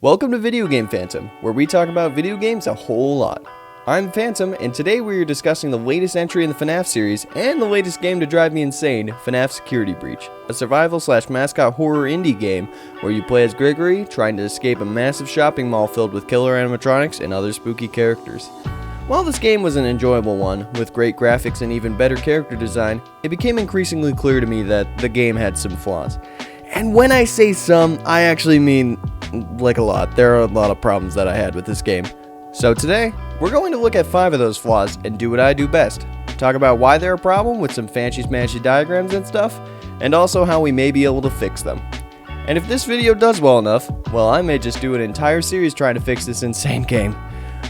Welcome to Videogamephantom, where we talk about video games a whole lot. I'm Phantom, and today we are discussing the latest entry in the FNAF series and the latest game to drive me insane, FNAF Security Breach, a survival/mascot horror indie game where you play as Gregory trying to escape a massive shopping mall filled with killer animatronics and other spooky characters. While this game was an enjoyable one, with great graphics and even better character design, it became increasingly clear to me that the game had some flaws. And when I say some, I actually mean like a lot. There are a lot of problems that I had with this game. So today, we're going to look at 5 of those flaws and do what I do best. Talk about why they're a problem with some fancy smashy diagrams and stuff, and also how we may be able to fix them. And if this video does well enough, well, I may just do an entire series trying to fix this insane game.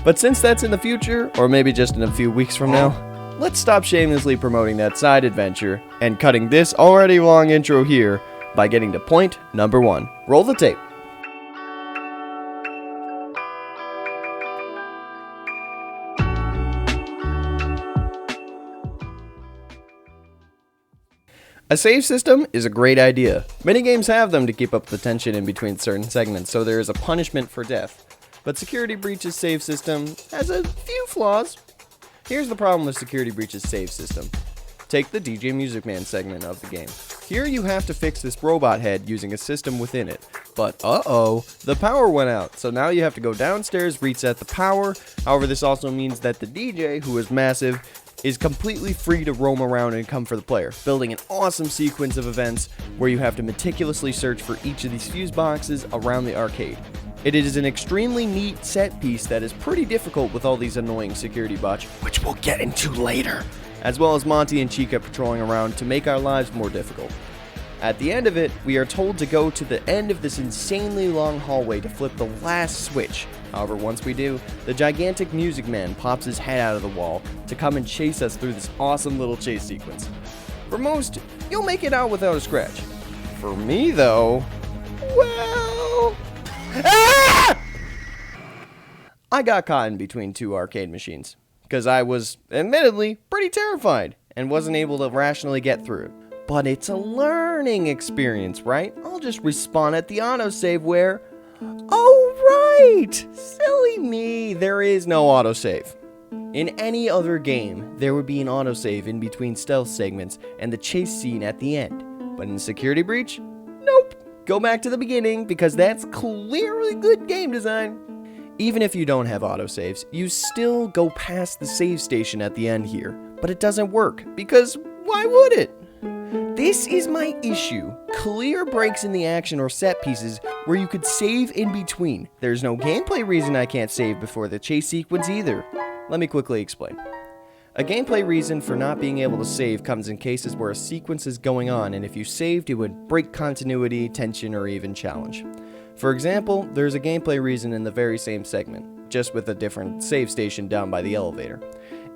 But since that's in the future, or maybe just in a few weeks from now, let's stop shamelessly promoting that side adventure and cutting this already long intro here by getting to point number 1. Roll the tape. A save system is a great idea. Many games have them to keep up the tension in between certain segments, so there is a punishment for death. But Security Breach's save system has a few flaws. Here's the problem with Security Breach's save system. Take the DJ Music Man segment of the game. Here you have to fix this robot head using a system within it. But the power went out, so now you have to go downstairs, reset the power. However, this also means that the DJ, who is massive, is completely free to roam around and come for the player, building an awesome sequence of events where you have to meticulously search for each of these fuse boxes around the arcade. It is an extremely neat set piece that is pretty difficult with all these annoying security bots, which we'll get into later, as well as Monty and Chica patrolling around to make our lives more difficult. At the end of it, we are told to go to the end of this insanely long hallway to flip the last switch. However, once we do, the gigantic Music Man pops his head out of the wall to come and chase us through this awesome little chase sequence. For most, you'll make it out without a scratch. For me, though, well... I got caught in between 2 arcade machines, because I was, admittedly, pretty terrified and wasn't able to rationally get through it. But it's a learning experience, right? I'll just respawn at the autosave where... Oh, right! Silly me, there is no autosave. In any other game, there would be an autosave in between stealth segments and the chase scene at the end. But in Security Breach, nope. Go back to the beginning because that's clearly good game design. Even if you don't have autosaves, you still go past the save station at the end here. But it doesn't work, because why would it? This is my issue. Clear breaks in the action or set pieces where you could save in between. There's no gameplay reason I can't save before the chase sequence either. Let me quickly explain. A gameplay reason for not being able to save comes in cases where a sequence is going on, and if you saved, it would break continuity, tension, or even challenge. For example, there's a gameplay reason in the very same segment, just with a different save station down by the elevator.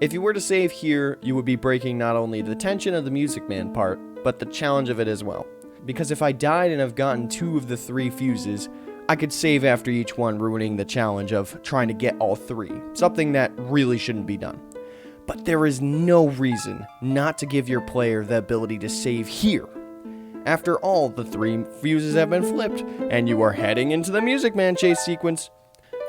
If you were to save here, you would be breaking not only the tension of the Music Man part, but the challenge of it as well. Because if I died and have gotten 2 of the 3 fuses, I could save after each one, ruining the challenge of trying to get all 3, something that really shouldn't be done. But there is no reason not to give your player the ability to save here. After all, the 3 fuses have been flipped, and you are heading into the Music Man chase sequence.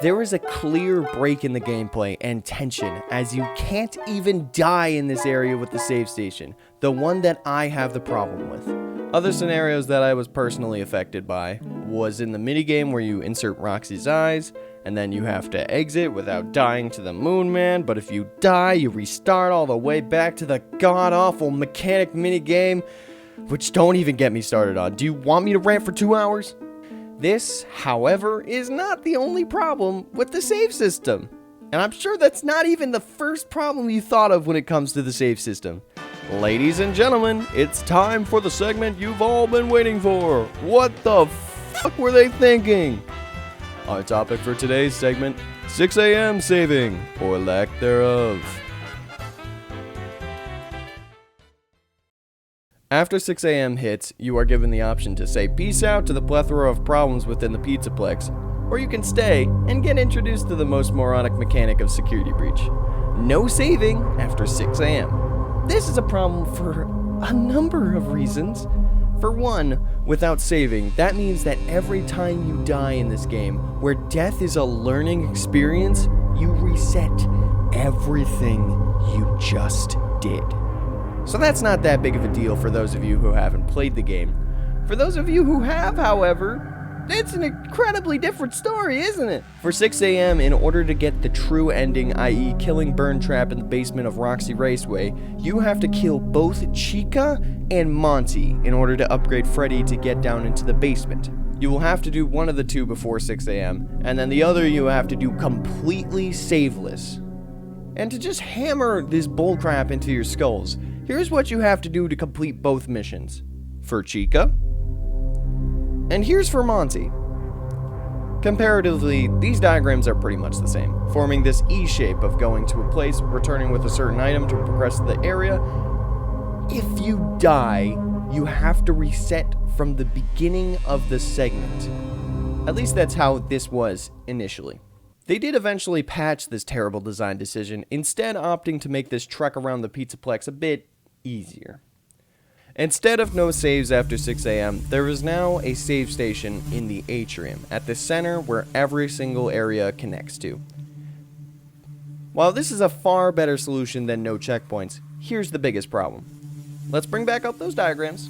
There is a clear break in the gameplay and tension, as you can't even die in this area with the save station, the one that I have the problem with. Other scenarios that I was personally affected by was in the minigame where you insert Roxy's eyes, and then you have to exit without dying to the Moon Man, but if you die, you restart all the way back to the god-awful mechanic minigame, which don't even get me started on. Do you want me to rant for 2 hours? This, however, is not the only problem with the save system. And I'm sure that's not even the first problem you thought of when it comes to the save system. Ladies and gentlemen, it's time for the segment you've all been waiting for. What the fuck were they thinking? Our topic for today's segment, 6 a.m. saving, or lack thereof. After 6 a.m. hits, you are given the option to say peace out to the plethora of problems within the Pizzaplex, or you can stay and get introduced to the most moronic mechanic of Security Breach. No saving after 6 a.m. This is a problem for a number of reasons. For one, without saving, that means that every time you die in this game, where death is a learning experience, you reset everything you just did. So that's not that big of a deal for those of you who haven't played the game. For those of you who have, however, it's an incredibly different story, isn't it? For 6 a.m., in order to get the true ending, i.e. killing Burntrap in the basement of Roxy Raceway, you have to kill both Chica and Monty in order to upgrade Freddy to get down into the basement. You will have to do one of the two before 6 a.m., and then the other you have to do completely saveless. And to just hammer this bullcrap into your skulls, here's what you have to do to complete both missions. For Chica, and here's for Monty. Comparatively, these diagrams are pretty much the same, forming this E shape of going to a place, returning with a certain item to progress the area. If you die, you have to reset from the beginning of the segment. At least that's how this was initially. They did eventually patch this terrible design decision, instead opting to make this trek around the Pizzaplex a bit easier. Instead of no saves after 6 a.m., there is now a save station in the atrium, at the center where every single area connects to. While this is a far better solution than no checkpoints, here's the biggest problem. Let's bring back up those diagrams.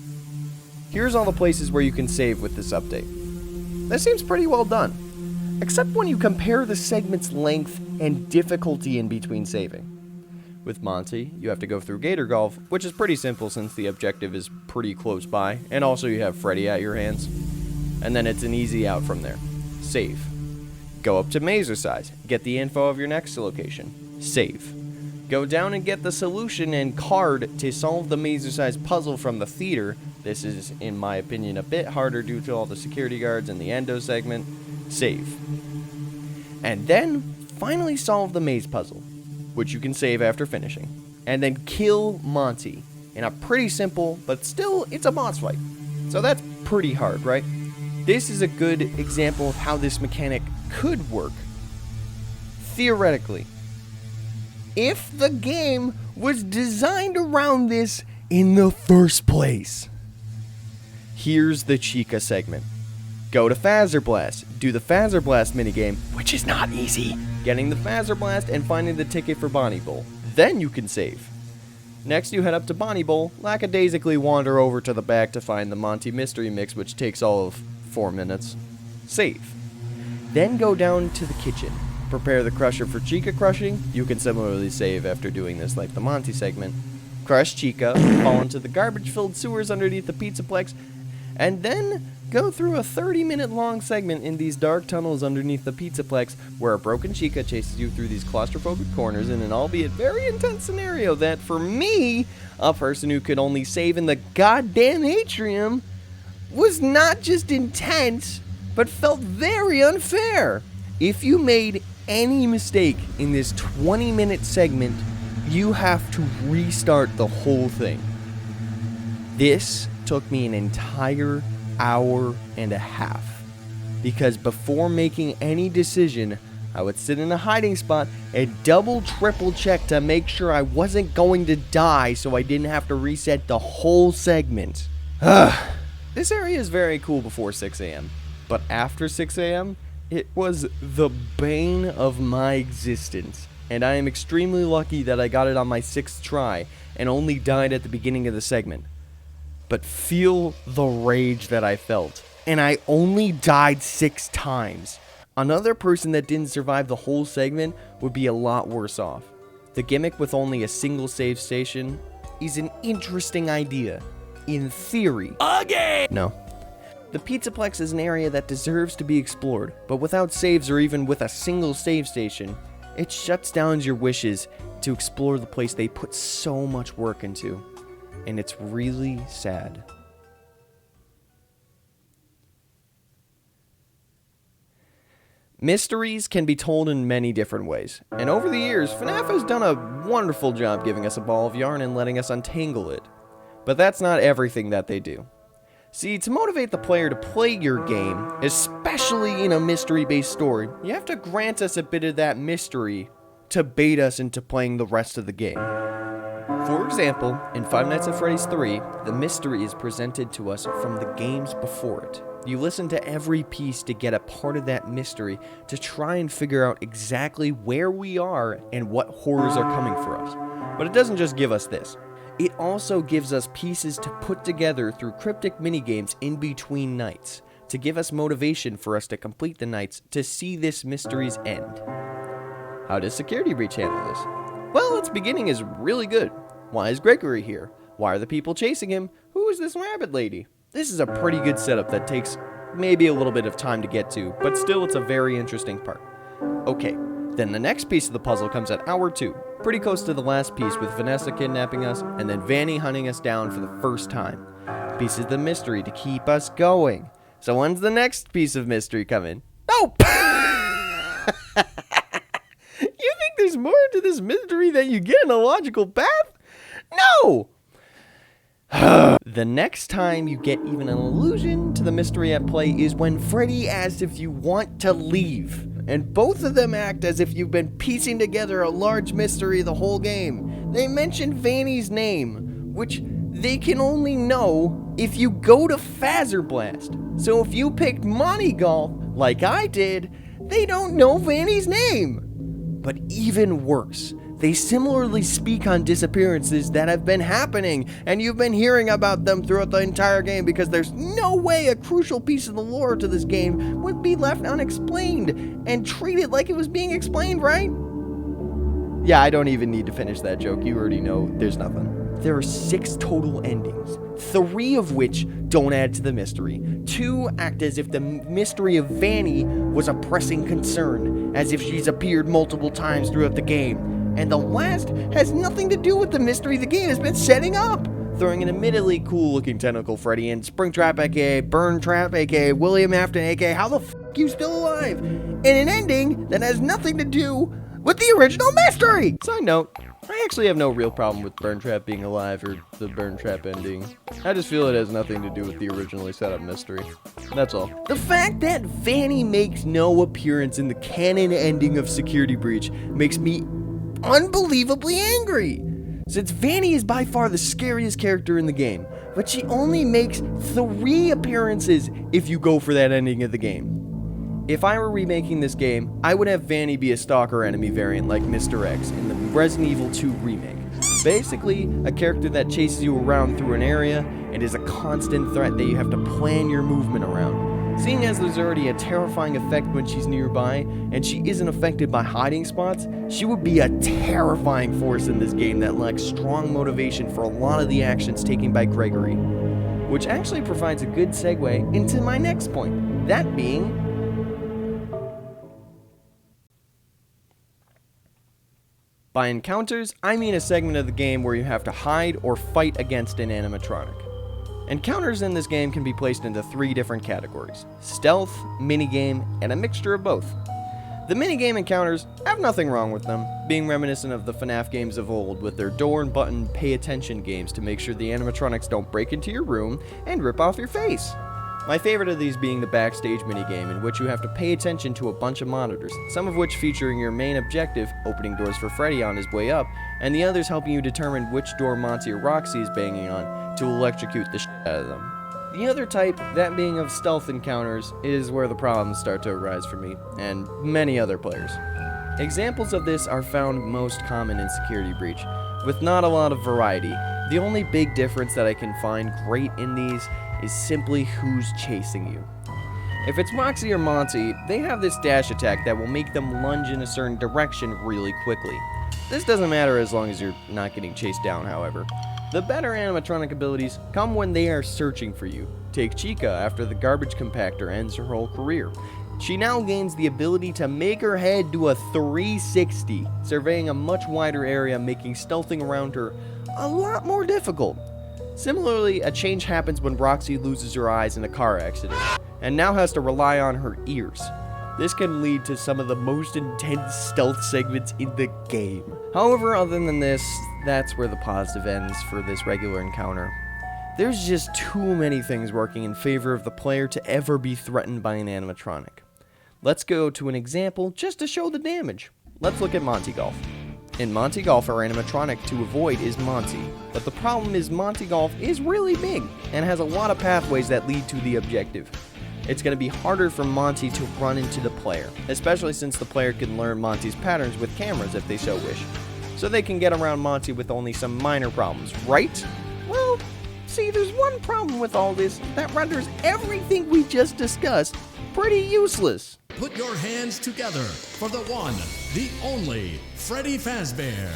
Here's all the places where you can save with this update. That seems pretty well done, except when you compare the segment's length and difficulty in between saving. With Monty, you have to go through Gator Golf, which is pretty simple since the objective is pretty close by, and also you have Freddy at your hands. And then it's an easy out from there. Save. Go up to Mazer Size, get the info of your next location. Save. Go down and get the solution and card to solve the Mazer Size puzzle from the theater. This is, in my opinion, a bit harder due to all the security guards and the endo segment. Save. And then, finally solve the maze puzzle, which you can save after finishing, and then kill Monty in a pretty simple, but still, it's a boss fight. So that's pretty hard, right? This is a good example of how this mechanic could work. Theoretically. If the game was designed around this in the first place. Here's the Chica segment. Go to Phaser Blast, do the Phaser Blast minigame, which is not easy, getting the Phaser Blast and finding the ticket for Bonnie Bowl. Then you can save. Next you head up to Bonnie Bowl, lackadaisically wander over to the back to find the Monty Mystery Mix, which takes all of 4 minutes. Save. Then go down to the kitchen. Prepare the crusher for Chica crushing. You can similarly save after doing this like the Monty segment. Crush Chica, fall into the garbage-filled sewers underneath the Pizzaplex, and then go through a 30-minute long segment in these dark tunnels underneath the Pizzaplex where a broken Chica chases you through these claustrophobic corners in an albeit very intense scenario that, for me, a person who could only save in the goddamn atrium, was not just intense, but felt very unfair. If you made any mistake in this 20-minute segment, you have to restart the whole thing. This took me an entire hour and a half, because before making any decision, I would sit in a hiding spot and triple check to make sure I wasn't going to die so I didn't have to reset the whole segment. This area is very cool before 6 a.m., but after 6 a.m., it was the bane of my existence, and I am extremely lucky that I got it on my 6th try and only died at the beginning of the segment. But feel the rage that I felt. And I only died 6 times. Another person that didn't survive the whole segment would be a lot worse off. The gimmick with only a single save station is an interesting idea. In theory. Again! No. The Pizzaplex is an area that deserves to be explored, but without saves or even with a single save station, it shuts down your wishes to explore the place they put so much work into. And it's really sad. Mysteries can be told in many different ways, and over the years, FNAF has done a wonderful job giving us a ball of yarn and letting us untangle it. But that's not everything that they do. See, to motivate the player to play your game, especially in a mystery-based story, you have to grant us a bit of that mystery to bait us into playing the rest of the game. For example, in Five Nights at Freddy's 3, the mystery is presented to us from the games before it. You listen to every piece to get a part of that mystery to try and figure out exactly where we are and what horrors are coming for us. But it doesn't just give us this. It also gives us pieces to put together through cryptic minigames in between nights, to give us motivation for us to complete the nights to see this mystery's end. How does Security Breach handle this? Well, its beginning is really good. Why is Gregory here? Why are the people chasing him? Who is this rabbit lady? This is a pretty good setup that takes maybe a little bit of time to get to, but still it's a very interesting part. Okay, then the next piece of the puzzle comes at hour 2, pretty close to the last piece with Vanessa kidnapping us and then Vanny hunting us down for the first time. Piece of the mystery to keep us going. So when's the next piece of mystery coming? Nope! You think there's more to this mystery than you get in a logical path? No! The next time you get even an allusion to the mystery at play is when Freddy asks if you want to leave. And both of them act as if you've been piecing together a large mystery the whole game. They mention Vanny's name, which they can only know if you go to Phaser Blast. So if you picked Monty Golf, like I did, they don't know Vanny's name. But even worse, they similarly speak on disappearances that have been happening, and you've been hearing about them throughout the entire game because there's no way a crucial piece of the lore to this game would be left unexplained and treated like it was being explained, right? Yeah, I don't even need to finish that joke. You already know there's nothing. There are 6 total endings, 3 of which don't add to the mystery. 2 act as if the mystery of Vanny was a pressing concern, as if she's appeared multiple times throughout the game. And the last has nothing to do with the mystery the game has been setting up, throwing an admittedly cool-looking tentacle Freddy in Springtrap aka Burn Trap aka William Afton aka How the f*** you still alive? And an ending that has nothing to do with the original mystery! Side note, I actually have no real problem with Burn Trap being alive or the Burn Trap ending. I just feel it has nothing to do with the originally set up mystery. That's all. The fact that Vanny makes no appearance in the canon ending of Security Breach makes me unbelievably angry, since Vanny is by far the scariest character in the game, but she only makes 3 appearances if you go for that ending of the game. If I were remaking this game, I would have Vanny be a stalker enemy variant like Mr. X in the Resident Evil 2 remake. Basically, a character that chases you around through an area and is a constant threat that you have to plan your movement around. Seeing as there's already a terrifying effect when she's nearby, and she isn't affected by hiding spots, she would be a terrifying force in this game that lacks strong motivation for a lot of the actions taken by Gregory. Which actually provides a good segue into my next point, that being by encounters, I mean a segment of the game where you have to hide or fight against an animatronic. Encounters in this game can be placed into 3 different categories: stealth, minigame, and a mixture of both. The minigame encounters have nothing wrong with them, being reminiscent of the FNAF games of old with their door and button pay attention games to make sure the animatronics don't break into your room and rip off your face. My favorite of these being the backstage minigame, in which you have to pay attention to a bunch of monitors, some of which featuring your main objective, opening doors for Freddy on his way up, and the others helping you determine which door Monty or Roxy is banging on to electrocute the shit out of them. The other type, that being of stealth encounters, is where the problems start to arise for me, and many other players. Examples of this are found most common in Security Breach, with not a lot of variety. The only big difference that I can find great in these is simply who's chasing you. If it's Roxy or Monty, they have this dash attack that will make them lunge in a certain direction really quickly. This doesn't matter as long as you're not getting chased down, however. The better animatronic abilities come when they are searching for you. Take Chica after the garbage compactor ends her whole career. She now gains the ability to make her head do a 360, surveying a much wider area, making stealthing around her a lot more difficult. Similarly, a change happens when Roxy loses her eyes in a car accident, and now has to rely on her ears. This can lead to some of the most intense stealth segments in the game. However, other than this, that's where the positive ends for this regular encounter. There's just too many things working in favor of the player to ever be threatened by an animatronic. Let's go to an example just to show the damage. Let's look at Monty Golf. In Monty Golf, our animatronic to avoid is Monty, but the problem is Monty Golf is really big and has a lot of pathways that lead to the objective. It's going to be harder for Monty to run into the player, especially since the player can learn Monty's patterns with cameras if they so wish. So they can get around Monty with only some minor problems, right? Well, see, there's one problem with all this that renders everything we just discussed pretty useless. Put your hands together for the one, the only, Freddy Fazbear.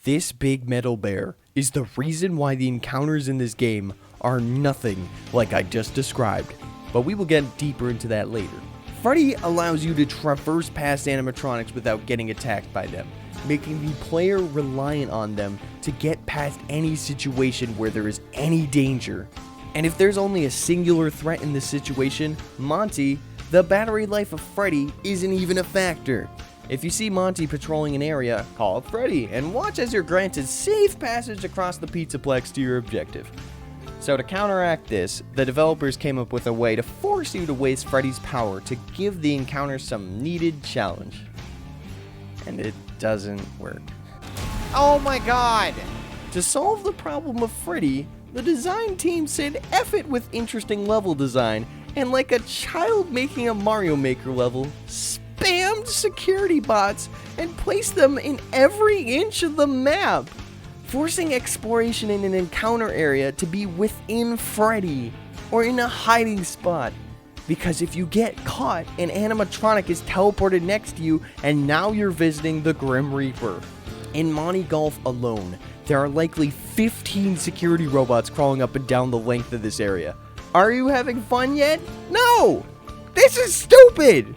This big metal bear is the reason why the encounters in this game are nothing like I just described, but we will get deeper into that later. Freddy allows you to traverse past animatronics without getting attacked by them, making the player reliant on them to get past any situation where there is any danger. And if there's only a singular threat in this situation, Monty, the battery life of Freddy, isn't even a factor. If you see Monty patrolling an area, call up Freddy and watch as you're granted safe passage across the Pizzaplex to your objective. So to counteract this, the developers came up with a way to force you to waste Freddy's power to give the encounter some needed challenge. And it doesn't work. Oh my god! To solve the problem of Freddy, the design team said F it with interesting level design, and like a child making a Mario Maker level, spammed security bots and placed them in every inch of the map, forcing exploration in an encounter area to be within Freddy, or in a hiding spot. Because if you get caught, an animatronic is teleported next to you, and now you're visiting the Grim Reaper. In Monty Golf alone, there are likely 15 security robots crawling up and down the length of this area. Are you having fun yet? No! This is stupid!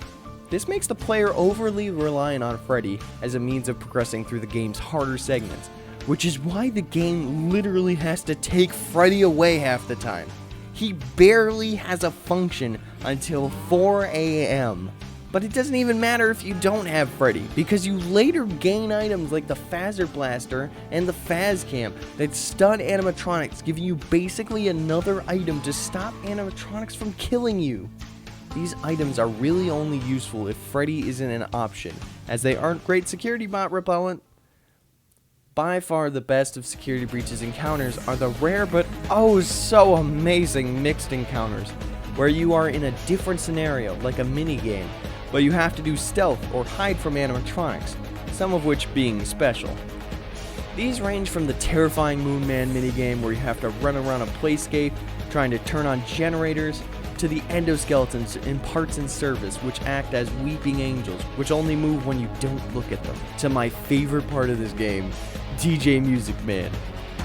This makes the player overly reliant on Freddy as a means of progressing through the game's harder segments, which is why the game literally has to take Freddy away half the time. He barely has a function until 4 a.m. But it doesn't even matter if you don't have Freddy, because you later gain items like the Phaser Blaster and the Phaz Cam that stun animatronics, giving you basically another item to stop animatronics from killing you. These items are really only useful if Freddy isn't an option, as they aren't great security bot repellent. By far the best of Security Breach's encounters are the rare but oh so amazing mixed encounters, where you are in a different scenario like a minigame, but you have to do stealth or hide from animatronics, some of which being special. These range from the terrifying Moon Man minigame where you have to run around a playscape trying to turn on generators, to the endoskeletons in Parts and Service, which act as weeping angels, which only move when you don't look at them, to my favorite part of this game, DJ Music Man.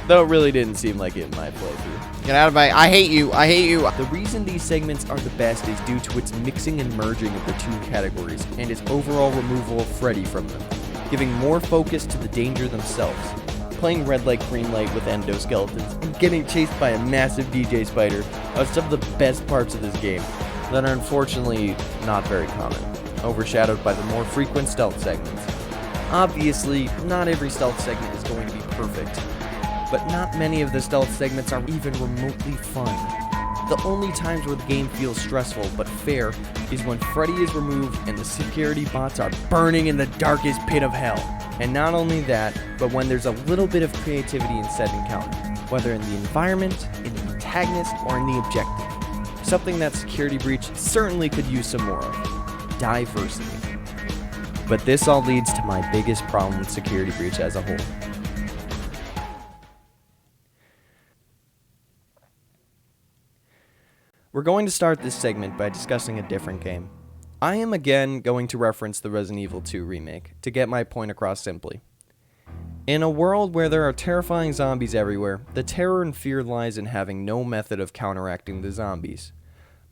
Though it really didn't seem like it in my playthrough. Get out of my... I hate you. I hate you. The reason these segments are the best is due to its mixing and merging of the two categories, and its overall removal of Freddy from them, giving more focus to the danger themselves. Playing red light, green light with endoskeletons, and getting chased by a massive DJ spider are some of the best parts of this game that are unfortunately not very common, overshadowed by the more frequent stealth segments. Obviously, not every stealth segment is going to be perfect, but not many of the stealth segments are even remotely fun. The only times where the game feels stressful but fair is when Freddy is removed and the security bots are burning in the darkest pit of hell. And not only that, but when there's a little bit of creativity in said encounter, whether in the environment, in the antagonist, or in the objective. Something that Security Breach certainly could use some more of. Diversity. But this all leads to my biggest problem with Security Breach as a whole. We're going to start this segment by discussing a different game. I am again going to reference the Resident Evil 2 remake to get my point across simply. In a world where there are terrifying zombies everywhere, the terror and fear lies in having no method of counteracting the zombies.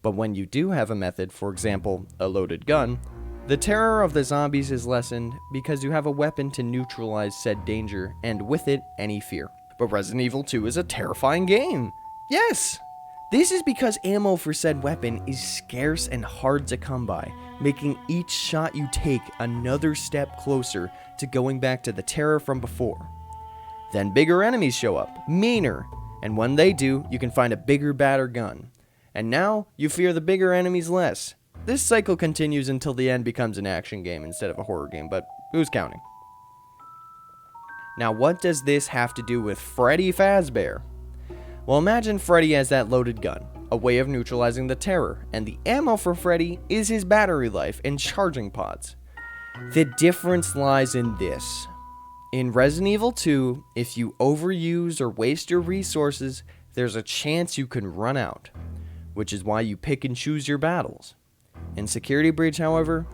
But when you do have a method, for example, a loaded gun, the terror of the zombies is lessened because you have a weapon to neutralize said danger, and with it, any fear. But Resident Evil 2 is a terrifying game! Yes! This is because ammo for said weapon is scarce and hard to come by, making each shot you take another step closer to going back to the terror from before. Then bigger enemies show up, meaner, and when they do, you can find a bigger, badder gun. And now, you fear the bigger enemies less. This cycle continues until the end becomes an action game instead of a horror game, but who's counting? Now, what does this have to do with Freddy Fazbear? Well, imagine Freddy has that loaded gun, a way of neutralizing the terror, and the ammo for Freddy is his battery life and charging pods. The difference lies in this. In Resident Evil 2, if you overuse or waste your resources, there's a chance you can run out, which is why you pick and choose your battles. In Security Breach, however,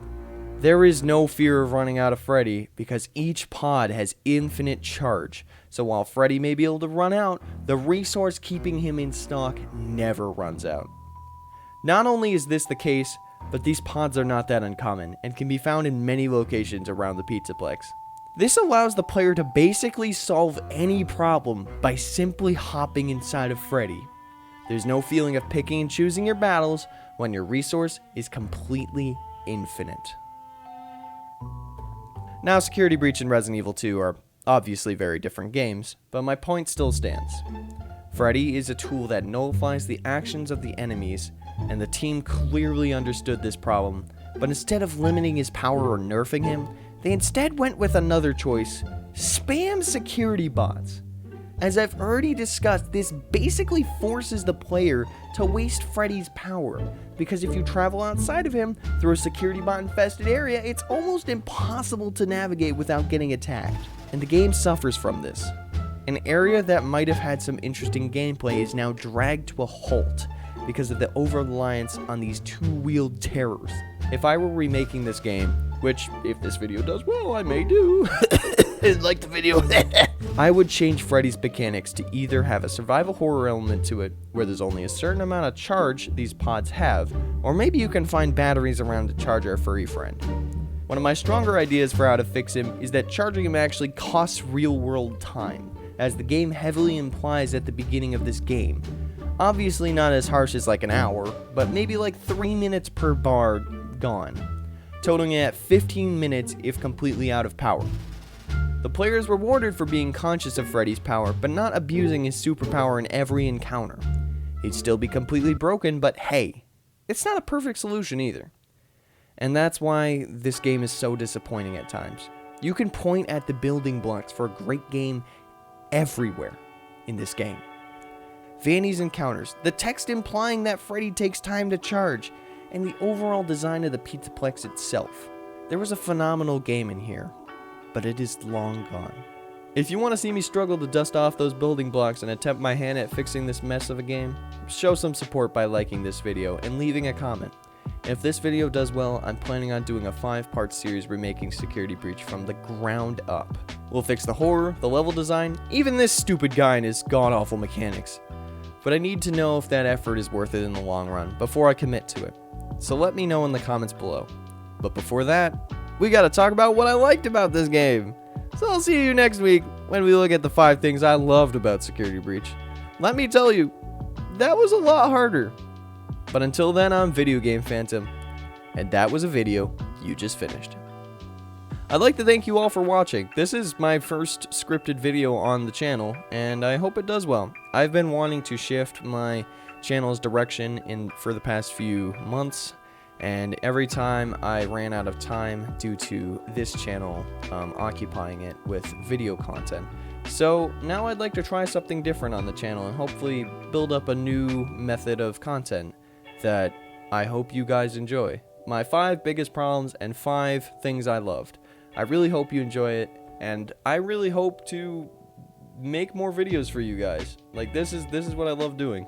there is no fear of running out of Freddy because each pod has infinite charge, so while Freddy may be able to run out, the resource keeping him in stock never runs out. Not only is this the case, but these pods are not that uncommon and can be found in many locations around the Pizzaplex. This allows the player to basically solve any problem by simply hopping inside of Freddy. There's no feeling of picking and choosing your battles when your resource is completely infinite. Now, Security Breach and Resident Evil 2 are obviously very different games, but my point still stands. Freddy is a tool that nullifies the actions of the enemies, and the team clearly understood this problem, but instead of limiting his power or nerfing him, they instead went with another choice: spam security bots. As I've already discussed, this basically forces the player to waste Freddy's power, because if you travel outside of him through a security bot infested area, it's almost impossible to navigate without getting attacked, and the game suffers from this. An area that might have had some interesting gameplay is now dragged to a halt because of the over-reliance on these two-wheeled terrors. If I were remaking this game, which, if this video does well, I may do, like the video, I would change Freddy's mechanics to either have a survival horror element to it, where there's only a certain amount of charge these pods have, or maybe you can find batteries around to charge our furry friend. One of my stronger ideas for how to fix him is that charging him actually costs real-world time, as the game heavily implies at the beginning of this game. Obviously not as harsh as like an hour, but maybe like 3 minutes per bar gone, totaling at 15 minutes if completely out of power. The player is rewarded for being conscious of Freddy's power, but not abusing his superpower in every encounter. He'd still be completely broken, but hey, it's not a perfect solution either. And that's why this game is so disappointing at times. You can point at the building blocks for a great game everywhere in this game. Vanny's encounters, the text implying that Freddy takes time to charge, and the overall design of the Pizzaplex itself. There was a phenomenal game in here, but it is long gone. If you want to see me struggle to dust off those building blocks and attempt my hand at fixing this mess of a game, show some support by liking this video and leaving a comment. And if this video does well, I'm planning on doing a 5-part series remaking Security Breach from the ground up. We'll fix the horror, the level design, even this stupid guy and his god-awful mechanics. But I need to know if that effort is worth it in the long run before I commit to it. So let me know in the comments below. But before that, we gotta talk about what I liked about this game. So I'll see you next week when we look at the 5 things I loved about Security Breach. Let me tell you, that was a lot harder. But until then, I'm Videogamephantom, and that was a video you just finished. I'd like to thank you all for watching. This is my first scripted video on the channel, and I hope it does well. I've been wanting to shift my channel's direction for the past few months, and every time I ran out of time due to this channel occupying it with video content. So now I'd like to try something different on the channel and hopefully build up a new method of content that I hope you guys enjoy. My 5 biggest problems and 5 things I loved. I really hope you enjoy it, and I really hope to make more videos for you guys. Like, this is what I love doing.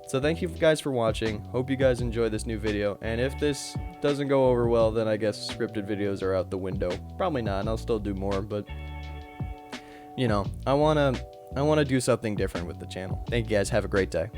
So thank you guys for watching. Hope you guys enjoy this new video, and if this doesn't go over well, then I guess scripted videos are out the window. Probably not, and I'll still do more, but you know, I wanna do something different with the channel. Thank you guys, have a great day.